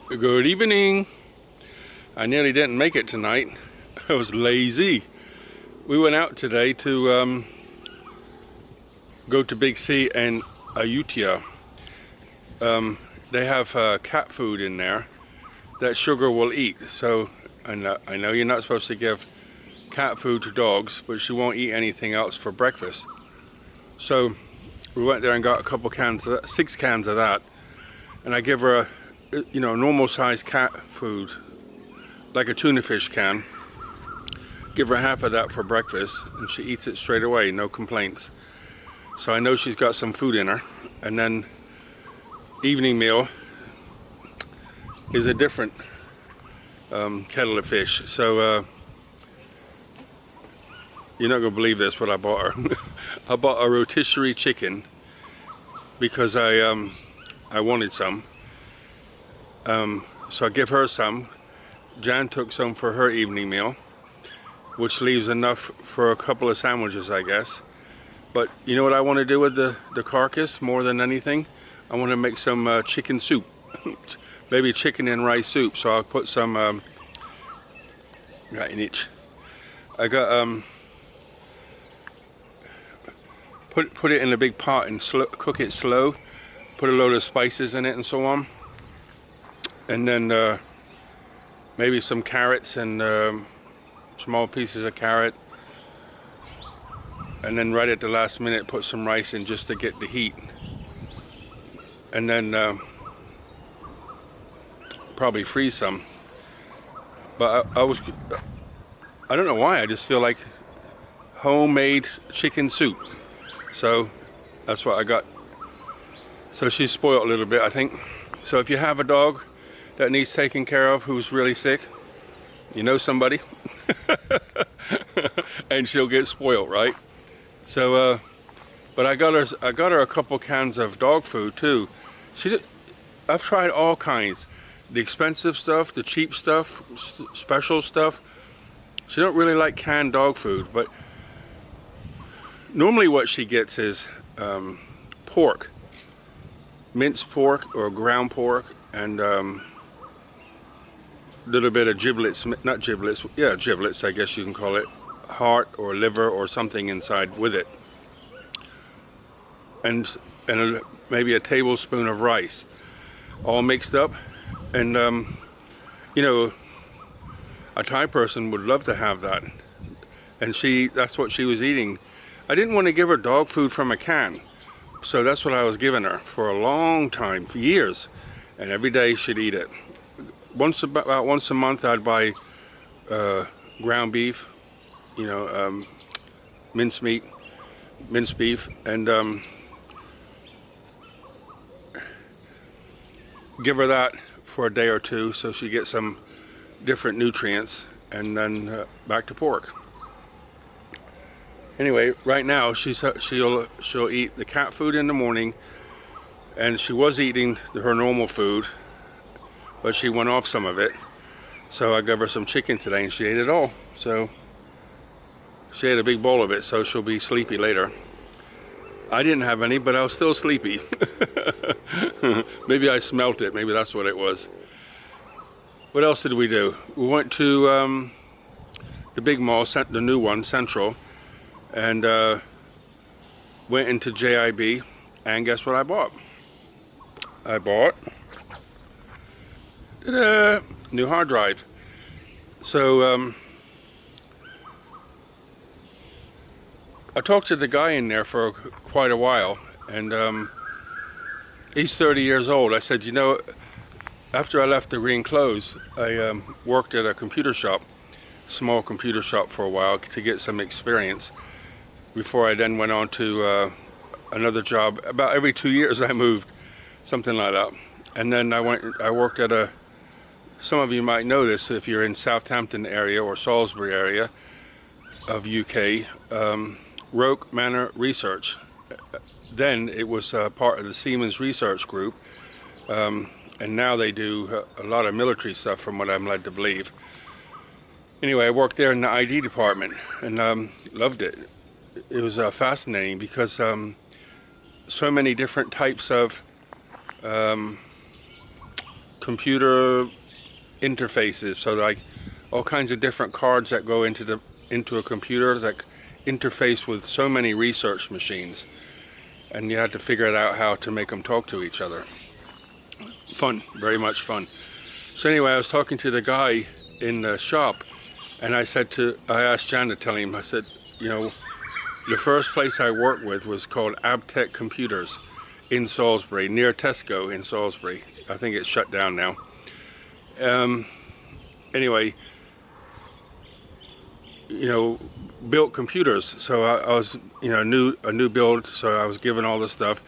Good evening. I nearly didn't make it tonight. I was lazy. We went out today to go to Big C and Ayutthaya. They have cat food in there that Sugar will eat. So I know you're not supposed to give cat food to dogs, but she won't eat anything else for breakfast. So we went there and got a couple cans of that, 6 cans of that, and I give her a normal sized cat food, like a tuna fish can. Give her half of that for breakfast, and she eats it straight away, no complaints. So I know she's got some food in her. And then evening meal is a different kettle of fish. So you're not gonna believe this, what I bought her. I bought a rotisserie chicken because I wanted some. So I give her some. Jan took some for her evening meal, which leaves enough for a couple of sandwiches, I guess. But you know what I want to do with the carcass more than anything? I want to make some chicken soup. Maybe chicken and rice soup. So I'll put some right in each. I got put it in a big pot and cook it slow. Put a load of spices in it and so on. And then maybe some carrots and small pieces of carrot. And then right at the last minute put some rice in just to get the heat. And then probably freeze some. But I don't know why, I just feel like homemade chicken soup. So that's what I got. So she's spoiled a little bit, I think. So if you have a dog that needs taken care of who's really sick, you know somebody, and she'll get spoiled, right? So but I got her a couple cans of dog food too. I've tried all kinds, the expensive stuff, the cheap stuff, special stuff. She don't really like canned dog food, but normally what she gets is pork, minced pork or ground pork, and little bit of giblets, not giblets, yeah, giblets, I guess you can call it, heart or liver or something inside with it, and maybe a tablespoon of rice, all mixed up. And a Thai person would love to have that, and that's what she was eating. I didn't want to give her dog food from a can, so that's what I was giving her for a long time, for years, and every day she'd eat it. About once a month I'd buy ground beef, minced beef, and give her that for a day or two so she gets some different nutrients, and then back to pork. Anyway, right now she'll eat the cat food in the morning, and she was eating her normal food, but she went off some of it. So I gave her some chicken today and she ate it all. So she ate a big bowl of it, so she'll be sleepy later. I didn't have any, but I was still sleepy. Maybe I smelt it, maybe that's what it was. What else did we do? We went to the big mall, the new one, Central, and went into JIB, and guess what I bought? I bought new hard drive. So I talked to the guy in there for quite a while, and he's 30 years old. I said, after I left the green clothes, I worked at a computer shop, small computer shop, for a while to get some experience before I then went on to another job. About every 2 years I moved, something like that. And then I worked at some of you might know this if you're in Southampton area or Salisbury area of UK, Roke Manor Research. Then it was part of the Siemens Research Group, and now they do a lot of military stuff from what I'm led to believe. Anyway, I worked there in the ID department and loved it. It was fascinating because so many different types of computer interfaces. So like all kinds of different cards that go into a computer that interface with so many research machines, and you had to figure it out how to make them talk to each other. Fun, very much fun. So anyway, I was talking to the guy in the shop, and I asked Jan to tell him, I said, you know, the first place I worked with was called Abtech Computers in Salisbury, near Tesco in Salisbury. I think it's shut down now. Anyway, you know, built computers. So I was, you know, a new build. So I was given all this stuff,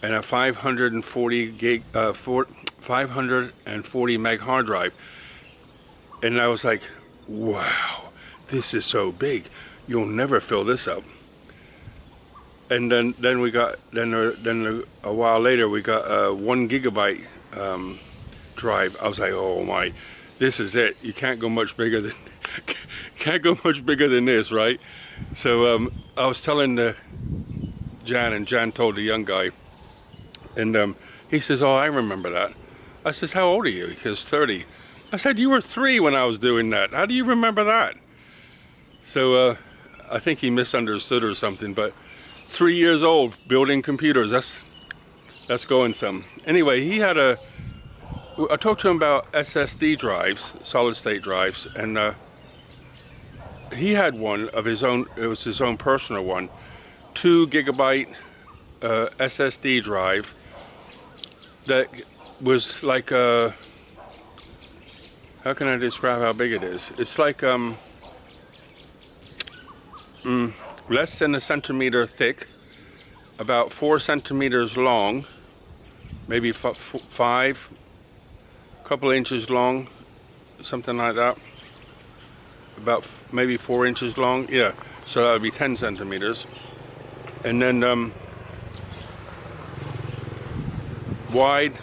and a 540 meg hard drive. And I was like, wow, this is so big. You'll never fill this up. And then we got a while later we got a 1 gigabyte drive. I was like, oh my, this is it. You can't go much bigger than this, right? So I was telling Jan, and Jan told the young guy, and he says, oh, I remember that. I says, how old are you? He goes, 30. I said, you were 3 when I was doing that. How do you remember that? So I think he misunderstood or something, but 3 years old building computers, that's going some. Anyway, I talked to him about SSD drives, solid state drives, and he had one of his own. It was his own personal one, 2 gigabyte SSD drive that was like how can I describe how big it is? It's like less than a centimeter thick, about 4 centimeters long, maybe 5, couple inches long, something like that. About maybe 4 inches long, yeah. So that would be 10 centimeters, and then wide,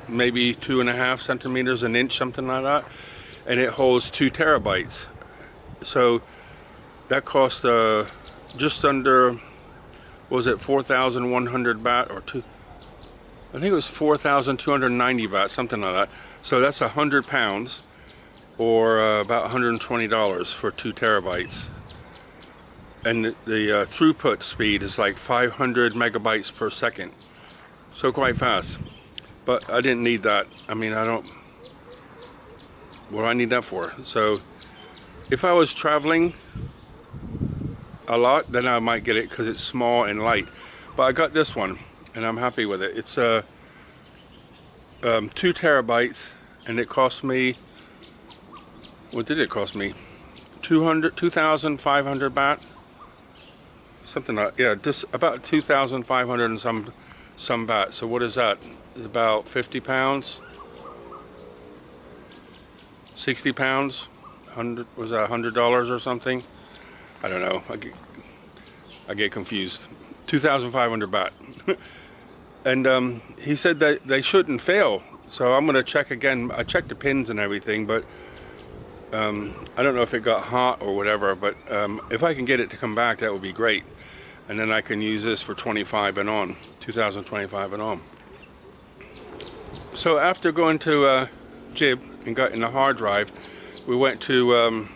maybe 2.5 centimeters, an inch, something like that, and it holds 2 terabytes. So that cost just under, was it 4,100 baht or two? I think it was 4,290 baht, something like that. So that's 100 pounds, or about $120 for 2 terabytes. And the throughput speed is like 500 megabytes per second. So quite fast. But I didn't need that. I mean, what do I need that for? So if I was traveling a lot, then I might get it because it's small and light. But I got this one, and I'm happy with it. It's 2 terabytes, and it cost me, what did it cost me? 2,500 baht, something like, yeah, just about 2,500 and some baht. So what is that? It's about 50 pounds, 60 pounds. 100, was that $100 or something? I don't know. I get confused. 2,500 baht. And he said that they shouldn't fail. So I'm gonna check again. I checked the pins and everything, but I don't know if it got hot or whatever. But if I can get it to come back, that would be great. And then I can use this for 25 and on, 2025 and on. So after going to Jib and getting the hard drive, we went to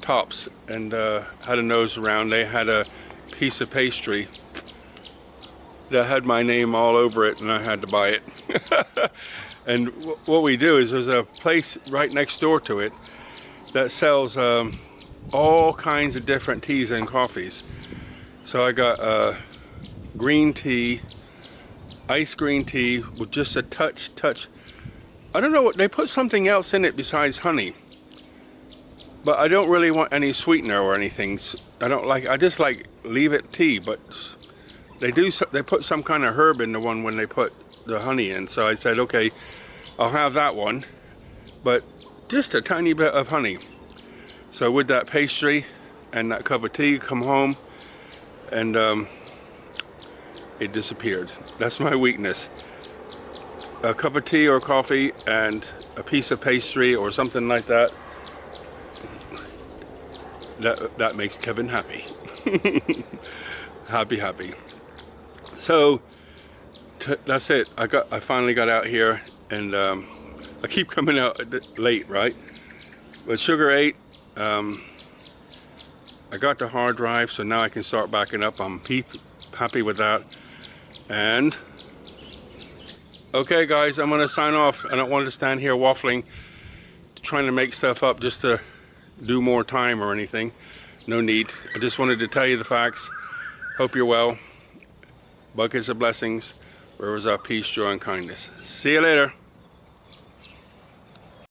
Tops and had a nose around. They had a piece of pastry that had my name all over it, and I had to buy it. And what we do is there's a place right next door to it that sells all kinds of different teas and coffees. So I got green tea, iced green tea with just a touch. I don't know what, they put something else in it besides honey. But I don't really want any sweetener or anything. I just like leave it tea, but they put some kind of herb in the one when they put the honey in. So I said, okay, I'll have that one, but just a tiny bit of honey. So with that pastry and that cup of tea, come home, and it disappeared. That's my weakness. A cup of tea or coffee and a piece of pastry or something like that. That makes Kevin happy. happy. So that's it. I finally got out here, and I keep coming out late, right? But Sugar 8, I got the hard drive, so now I can start backing up. I'm happy with that. And okay guys, I'm gonna sign off. I don't want to stand here waffling, trying to make stuff up just to do more time or anything. No need. I just wanted to tell you the facts. Hope you're well. Buckets of blessings. Rivers of peace, joy, and kindness. See you later.